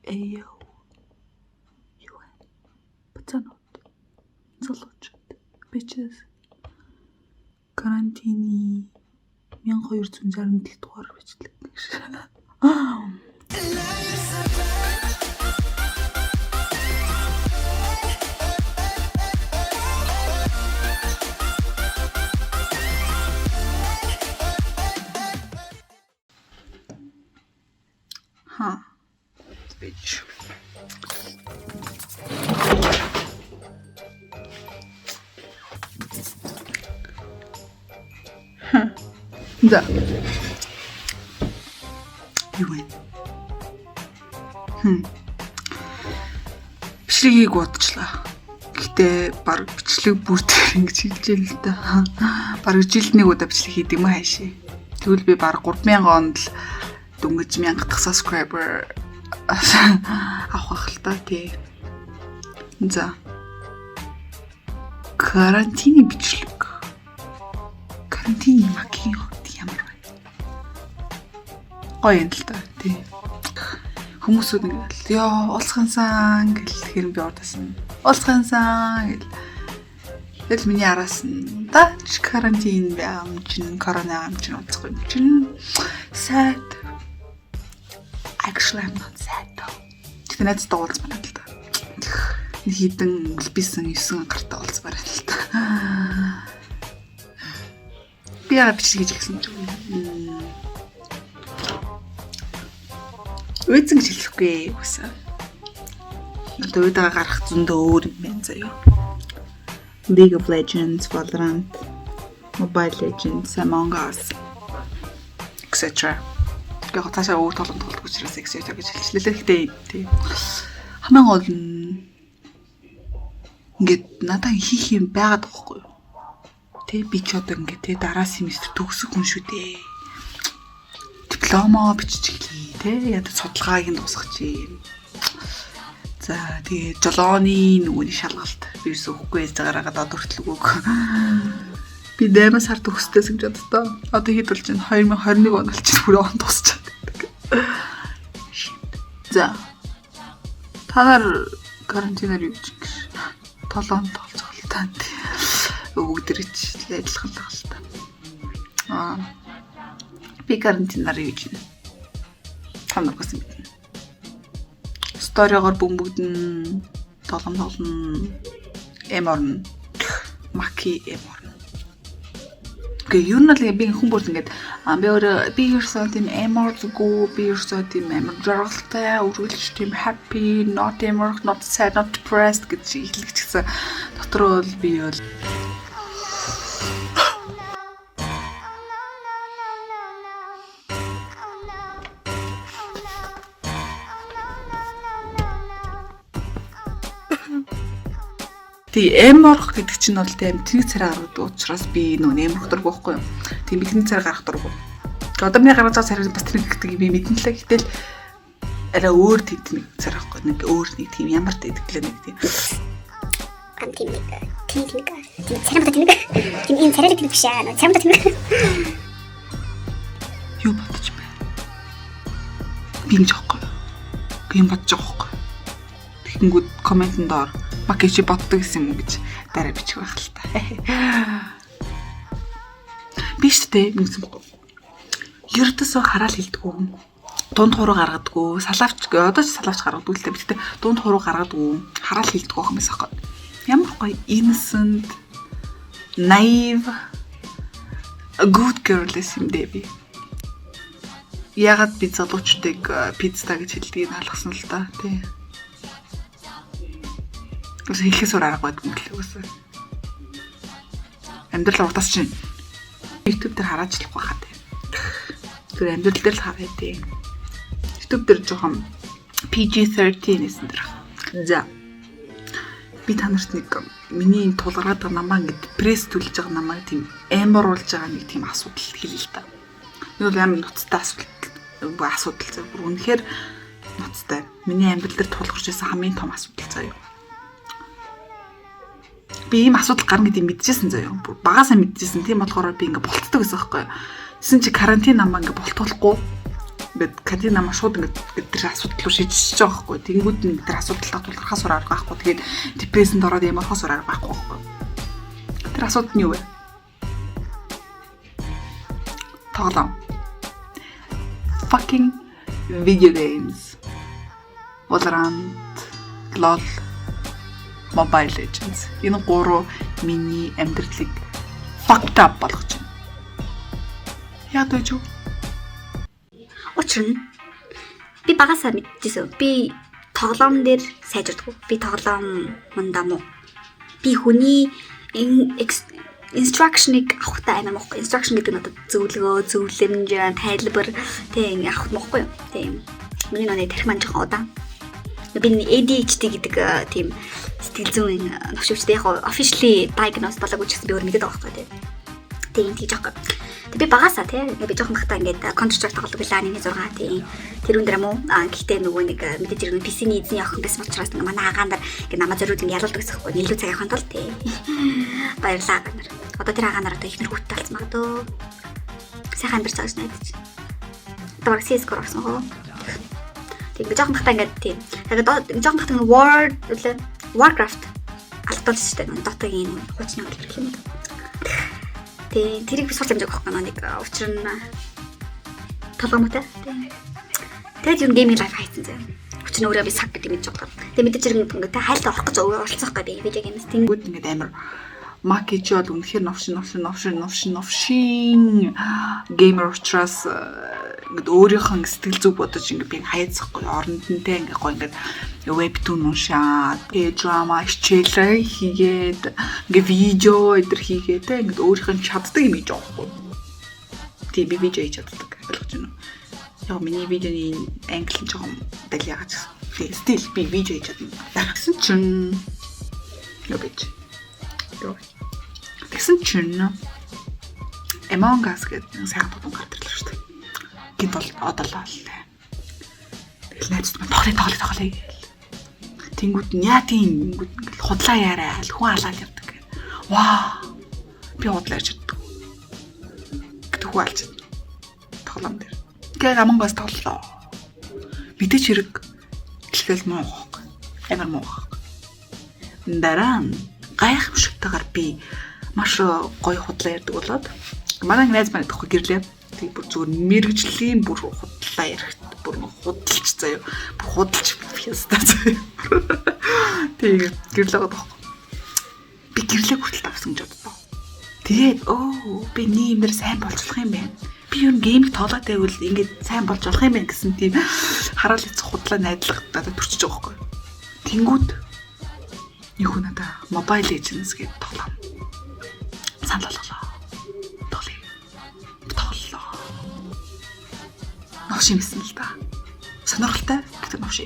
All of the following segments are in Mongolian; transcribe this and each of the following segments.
Ayo. Юу вэ? Бацаанууд. Залуучууд. Bitches. Карантины 1267 дугаар бичлэг гэж. Bitch. Да. Юу вэ? Бичлэгийг бодчихлаа. Гэтэ баг бичлэг бүр тэр ингэж хэлж л да. Баг жилд нэг удаа бичлэг хийдэг юм хаашаа. Тэгвэл би баг 3000 онд л дөнгөж 1000 дахь subscriber авах л та тий. За. Карантины бичлэг. Карантины макийн хувьд ямар вэ? Гоё юм л та тий. Хүмүүсүүд ингээл ёо уулзхансан гэл тэгэхээр би ордосон. Уулзхансан гэл. Тэгэл миний араас нь дач карантин юм чин корона юм чин уулзахгүй юм чин sad. Actually I'm not sad though. Тэгтээ найзтай уулзмаар л та. Нэг хідэн бисэн 9 гартаа уулзмаар л та. Би яа бичлэг хийж гисэн ч юм. Үгүй гэж хэлэхгүй үсэн. Одоо уйдаа гарах зөндөө өөр юм байна заяа. League of Legends, Valorant, Mobile Legends, Among Us, etc. Яг цаашаа өөр тоглоом тоглох учраас etc гэж хэлчихлээ. Гэхдээ тийм хамгийн гол нь ингээд надад хийх юм байгаад байхгүй юу? Тэ би ч одоо ингээд тэ дараа семестр төгсөх хүн шүү дээ. Дипломо биччихлээ тэ ядаж судалгааг нь дуусгах чинь. За тэгээ жолооны нөгөөний шалгалт вирус өгөхгүй яж байгаагаа одоо хүртэл өгөөг. Би 8 сар төгсдөөс гэж боддоо. Одоо хэд болж байна? 2021 он болчих бүр он дуусчаад байдаг. За. Та нар карантинаар юу гэж толон толцголтаанд өгдөрч ажиллах л та. Би карантинаар юу гэж та нар гэсэн юм. Сторигоор бөмбөгдөн тоглоом эморн маки эморн. Гэ юу нэг би хүн бүр ингэж би өөрөө би ерөөсөө тийм эморгүй би ерөөсөө тийм эмор жаргалтай үргэлж тийм happy not emor not sad not depressed гэж хэлчихсэн. Дотроо бол би бол тий эморх гэдэг чинь бол тийм тэнэг царай гаргадаг учраас би нөө эморх дург байхгүй юу. Тийм бидний царай гарах дург. Одоо миний гаргаж байгаа царай бас тэнэг гэдэг би мэдэн л гэтэл арай өөр тэнэг царай байхгүй нэг өөр нэг тийм ямар тэтгэлээ нэг тийм тэнэг царай мата тэнэг тийм энэ царай тэнэг биш аа царай мата тэнэг юу бодож байна. Би юм жоохгүй. Би юм бодож байгаа байхгүй. Тэгэнгүүт комментэн доор макич боддог гэсэн юм гэж дараа бичих байх л та. Би ч тээ ингэсэн бохоо. Ердөөсөө хараал хилдэггүй. Дунд хуруу гаргадаггүй. Салаавч одоо ч салаавч гаргадаг л та. Би тээ дунд хуруу гаргадаггүй. Хараал хилдэггүй юм байна. Ямар гоё innocent, naive, a good girl юм дээ би. Ягаад би залуучдыг пицца гэж хэлдгийг алгасан л та. Тий. Үгүй хэлхээс өөр арга байдаг юм гэлээ үгүй. Амьдрал уртаас чинь YouTube дээр хараач л байхаа тий. Тэр амьдрал дээр л хараа тий. YouTube дээр жоохон PG-13 нэсэн дэр. За. Би та нарт нэг миний тулгараад байгаа намаа ингэ депресс төлж байгаа намаа тийм эморуулж байгаа нэг тийм асуудал хэлээ л та. Энэ бол ямар ноцтой асуудал зав. Бүр үнэхээр ноцтой. Миний амьдрал дээр тулгарч байсан хамгийн том асуудал заяа. Би ийм асуудал гарна гэдгийг мэдчихсэн заяа. Бүр багасаа мэдчихсэн. Тийм болохоор би ингээ болтдог гэсэн байхгүй юу. Тэсэн чи карантин намаа ингээ болтуулахгүй ингээд Катина маш шууд ингээд тэр асуудал руу шийдчихэж байгаа байхгүй. Тэнгүүд нь тэр асуудалтай тулгархаа сур арга байхгүй. Тэгээд депрессэнд ороод ямар хаа сур арга байхгүй байхгүй. Тэр асуудал нь юу вэ? Тоглоом. Fucking video games. Valorant, LOL, Mobile Legends. Энэ гурав миний амьдралыг fucked up болгож байна. Яад вэ юу? Учир нь би багасаа мэдчихсэн. Би тоглоом дээр сайжирдаггүй. Би тоглоом мандаа муу. Би хүний instruction-ыг авахтай амар муухгүй. Instruction гэдэг нь одоо зөвлөгөө, зөвлөмж, тайлбар тийм авах муухгүй юу? Тийм. Миний нөө тарих маань жоохон удаан. Би ADHD гэдэг тийм сэтгэл зүйн новшивчтэй яг officially diagnosed болоогүй ч гэсэн би өөр мэдээд байгаа байхгүй тийм. Тийм тийж байгаа. Би багасаа тийм би жоохон бахтаа ингээд Counter-Strike тоглодог байлаа 1.6 тийм. Тэр өндөр юм уу? Гэхдээ нөгөө нэг мэдээж иргэн PC-ний эзний охин байсан учраас ингээ манай агаан нар ингээ намаа зориуд ингээ ялуулдаг гэсэн хэвгүй. Илүү цаг явахын тулд тийм. Баярлалаа агаан нар. Одоо тэр агаан нар одоо ихнэр хүүхдтэй болсон магадгүй. Сайхан амьдарч байгаа ш найдаж. Одоо баг CS-гээр орсон хоо. Тийм би жоохон бахтаа ингээд тийм. Тэгээд жоохон бахтаа Warcraft алдуулж штэ Dota-гийн хуучны хэл юм. Тэ тэрийг би сурч амжаах байхгүй нэг учир нь толгомтой. Тэгээд юу гейминг лайф хайцсан зэ. Учир нь өөрөө би саг гэдэг мэдэж байгаа. Тэгээд мэдээж хэрэг ингээд хайлт орох гэж оролцох гэдэг видео геймс тэнгүүд ингээд амар макэж бол үнэхээр новшин геймер учраас ингээд өөрийнхөө сэтгэл зүг бодож ингээд би хайцсахгүй оронд нь те ингээд гоо ингээд webtoon уншаад драма хичээлээ хийгээд ингээд видео эдэр хийгээд те ингээд өөрийнх нь чаддаг юм хийж байгаа байхгүй. Тийм би видео хийж чаддаг ойлгож байна уу? Яг миний видеоны англи нь жоохон далиагач. Стил би видео хийж чадна. Гэсэн чинь юу гэж тэгсэн чинь Among Us гэдэг сайхан тоглоом гарч ирлээ шүү дээ. Гинт бол одоолаа л тээ. Тэгэл найзд маань тоглоё. Тэнгүүд нь яа тийм ингээл худлаа яриа хүн алаал явдаг гэх. Ваа. Би худлаа ярьж чаддаг. Гэтэ хүү алж чадна. Тоглоом дээр. Тэгээд Among Us тоглолоо. Мэдээч хэрэг эхлээл муу байхгүй. Амар муу байхгүй. Дараа нь гайхамшигтайгаар би маш гоё худлаа ярьдаг болоод манай найз маань тоххой гэрлээ. Тэг бүр зүгээр мэрэгжлийн бүр худлаа ярих бүр худалч заяа. Бүр худалч фиста заяа. Тэг гэрлээ байгаа тоххой. Би гэрлээ хүртэл тавсан гэж боддоо. Тэгээд би нэмэр сайн болчих юм байна. Би юу геймийг тоглоод байвал ингээд сайн болж болох юм байна гэсэн тийм хараал хэцүү худлаа найдлагатаа төрчихөж байгаа байхгүй. Тэнгүүд юу надаа Mobile Legends гэдэг тоглоом санал болголоо. Тоглолоо. Новш юмсэн л да. Сонирхолтой гэдэг новш.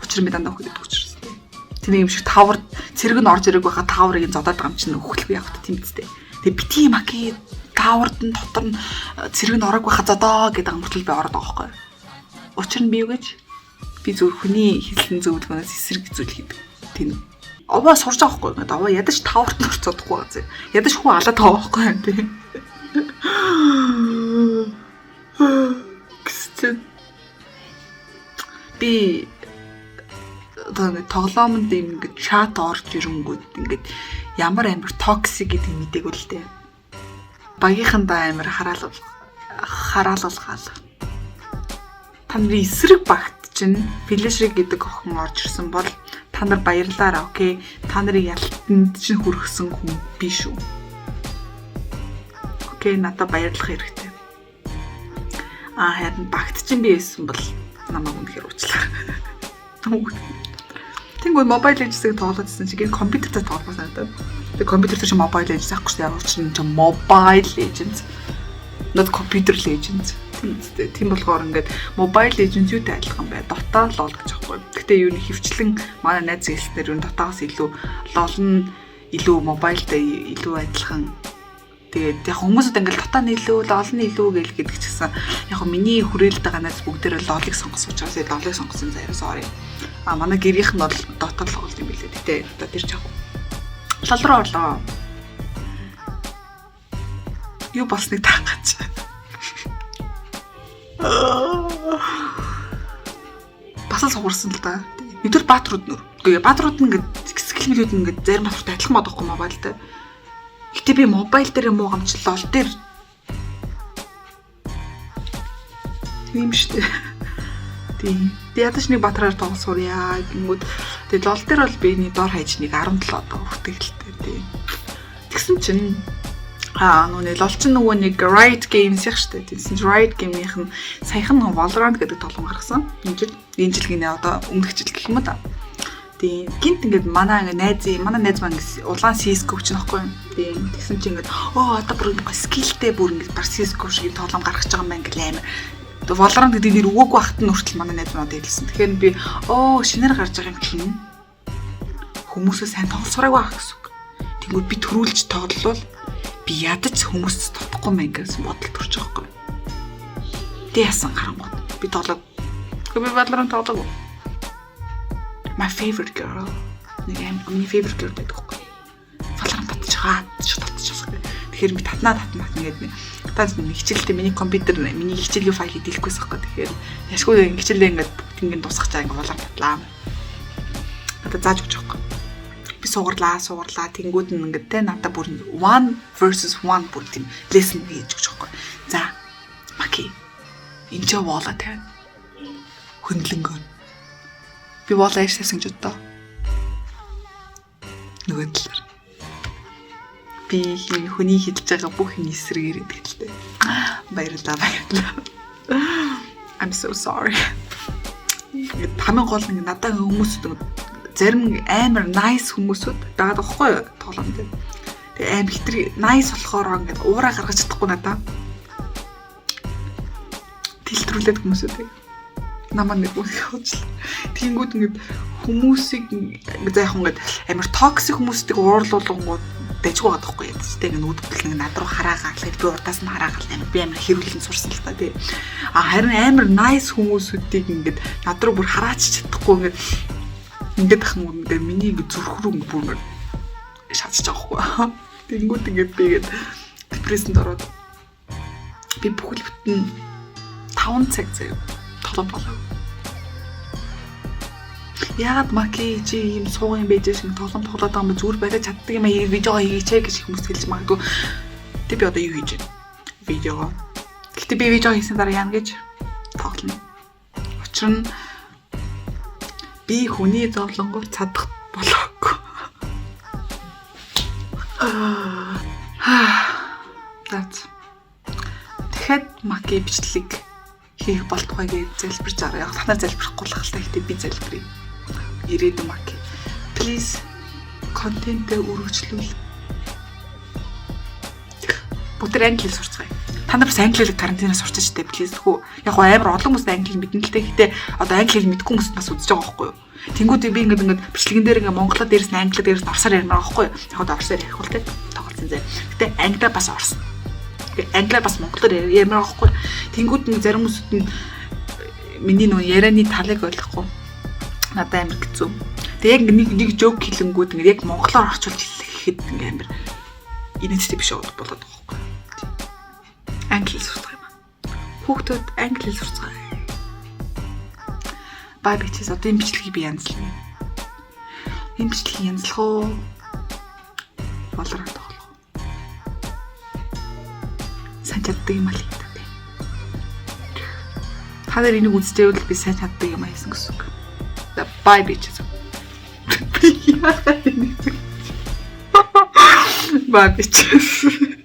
Учир нь дандаа хөдөд учраас тийм. Тэр юм шиг тавар цэрэг нь орж ирэх байхад таврыг зодоод байгаа юм чинь өөхлөх явах тийм үстэй. Тэгээ бити маки тавард нь дотор нь цэрэг нь орог байхад зодоо гэдэг амтал би ороод байгаа байхгүй. Учир нь би юу гэж би зөв хүний хэлсэн зөвлөгөөнөөс эсрэг зүйл хийдэг. Тийм. Овоо сурж байгаа байхгүй. Овоо ядаж таварт нь орцоодохгүй байгаа. Ядаж хүн алаад байгаа байхгүй юм тийм. Би тоглоомонд ингээд чат орж ирэнгүүт ингээд ямар амар токсик гэдэг мэдээг үл тээ. Багийнхандаа амар хараалуулгаал. Та нарын эсрэг багт чинь Флэшрик гэдэг охин орж ирсэн бол та нар баярлаарай, окей. Та нарын ялтанд чинь хүргэсэн хүн би шүү. Окей, надад баярлах хэрэгтэй. Харин багт чинь би байсан бол намайг үнэхээр уучлаа. Тэнгүүд Mobile Legends-ийг тоглоодсэн чинь компьютертэй тоглох санагдав. Тэгээ компьютер чинь Mobile Legends авахгүй шүү дээ. Яг учраас чинь Mobile Legends, not Computer Legends. Тийм болохоор ингээд Mobile Legends юутай адилхан бай. Dota LoL гэж аахгүй. Гэтэ юу нэг хөвчлэн манай найз хэлснээр юу Dota-гаас илүү LoL нь илүү Mobile-тай илүү адилхан. Тэгээд яг хүмүүсд ингээд Dota нь илүү LoL нь илүү гэл гэдэг чигсэн. Яг миний хүрээлэлд байгаа найз бүгдээрээ LoL-ыг сонгосон учраас LoL-ыг сонгосон заяа sorry. Манай гэрийнх нь бол Dota л тоглолт юм билээ. Гэтэ одоо тэр чаг. LoL руу орлоо. Юу болсныг таах гэж. Бас л сугарсан л да. Нэгдүгээр баатрууд нөр. Тэгээ баатрууд ингээд скиллүүд ингээд зарим баатрууд адилхан мод авахгүй мобайл дээр. Гэтэ би мобайл дээр муугамч лол дээр тийм шүү дээ. Тийм. Ядаж нэг батраар тоглосурья гингүүд. Тэгээ лол дээр бол би нэг дор хаяж нэг 17 одоо хүртэлтэй тийм. Тэгсэн чинь нууны лол чинь нөгөө нэг Riot Games яг штэ. Тэгсэн чинь Riot Game-ийнх нь саяхан Valorant гэдэг тоглоом гаргасан. Энэ жилийн одоо өмнөх жил гэх юм да. Тийм. Гинт ингээд манай найз маань улаан CS:GO ч нөхгүй юм. Тийм. Тэгсэн чинь ингээд одоо бүр скиллтэй бүр ингээд бар CS:GO шиг тоглоом гаргаж байгаа юм байна гэл амар. Valorant гэдэг нэр өгөөгүй байхад нь хүртэл манай найз маань хэлсэн. Тэгэхээр би шинээр гарч байгаа юм чинь хүмүүсээ сайн тоглосорой байх гэсэн үг. Тэнгүүд би төрүүлж тоглолол би ядаж хүмүүст тутахгүй мэн гэсэн бодол төрж байгаа юм. Тэ ясан гарангууд би тоглоод. Би Valorant тоглоагүй. My favorite girl. Нэг миний favorite girl гэдэг байхгүй. Valorant татчихаа татчихсан. Тэгэхээр би татнаа ингээд нэг хичээлдээ миний компьютер миний хичээлийн файл хийлгэхгүйс байхгүй. Тэгэхээр яшгүй хичээлээ ингээд бүгднийг дуусгах чаа ингээд Valorant татлаа. Одоо зааж өгч байгаа. Би суугарлаа тэнгууд нь ингээд тэ надад бүр 1 versus 1 бүр тийм lesson хийж өгч байгаа. За Маки энэ ч воола тавь. Хөндлөнгөө. Би воола яшсан гэж бодоо. Нөгөө талаар. Би хүний хэлж байгаа бүх юм эсрэгээр идэлтэй. Баярлалаа. I'm so sorry. Хамгийн гол нь надад хүмүүсүүд зарим амар nice хүмүүсүүд байгаа байхгүй юу тоглоом дээр. Тэгээ амар хитэр nice болохоор ингээд уураа гаргаж чадахгүй надаа. Тэлтрүүлээд хүмүүсүүд намаа нэг үгүй хөөжл. Тэнгүүд ингээд хүмүүсийг ингээд зайхан ингээд амар токсик хүмүүсийг уурлуулгууд дэжгүй байгаа байхгүй яа. Тэгтээ ингээд үүдэл нэг над руу хараагаал би урдаас нь хараагаал амар би амар хэрүүлэн сурсан л та тий. Харин амар nice хүмүүсүүдийг ингээд над руу бүр хараач чадахгүй ингээд ахын үнэндээ миний ингээд зүрх рүү ингээд бүр шатчих байгаа байхгүй. Тэнгүүд ингээд би ингээд депрессэнд ороод би бүхэл бүтэн 5 цаг заяа тоглоом болов. Яагаад Маки чи ийм сууган байж шиг тоглоом тоглоод байгаа юм зүгээр бариад чаддаг юм аа видео хийчихэ гэж хүмүүс хэлж магадгүй. Тэг би одоо юу хийж байна? Видео. Гэхдээ би видео хийсэн дараа яана гэж тоглоно. Учир нь би хүний зовлонгоор цадах болоогүй. Тэгэхэд Маки бичлэг хийх болтугай гэж залбирч араа. Яг танаар залбирахгүй л хальтаа гэхдээ би залбирая. Ирээдүйн Маки. Please контентээ өргөжлүүл. Бүтэр англи хэл сурцгаая. Та нар бас англи хэл карантинаас сурч штэ please тхүү. Яг гоо амар олон хүмүүс англи хэл мэднэ л дээ. Гэтэ одоо англи хэл мэдгүй хүмүүс бас үзэж байгаа байхгүй юу? Тэнгүүд би ингээд бичлэгэн дээр ингээд монголоор дээрс нь англиар дээрс орсоор ярмаар байхгүй юу? Яг одоо орсоор ярих бол тээ тоглолцсон зэ. Гэтэ англиар бас орсон. Англиар бас монголоор ярмаар байхгүй. Тэнгүүд нэг зарим хүмүүсд нь миний нөө ярианы талыг ойлгохгүй. Надад амар хэцүү. Тэгээ яг нэг жоок хэлэнгүүд ингээд яг монголоор орчуулж хэлэхэд ингээд амар инээдтэй биш болоод байгаа байхгүй. Англи хэл сурах юм. Хүүхдүүд англи хэл сурцгаая. Бай бичээс одоо энэ бичлэгийг би янзлана. Энэ бичлэгийг янзлах уу? Valorant тоглох. Сайн чаддаг юм аа л гэдэг. Та нар энийг үзчихвэл би сайн чаддаг юм аа гэсэн үг. Бай бичээс. Бай бичээс.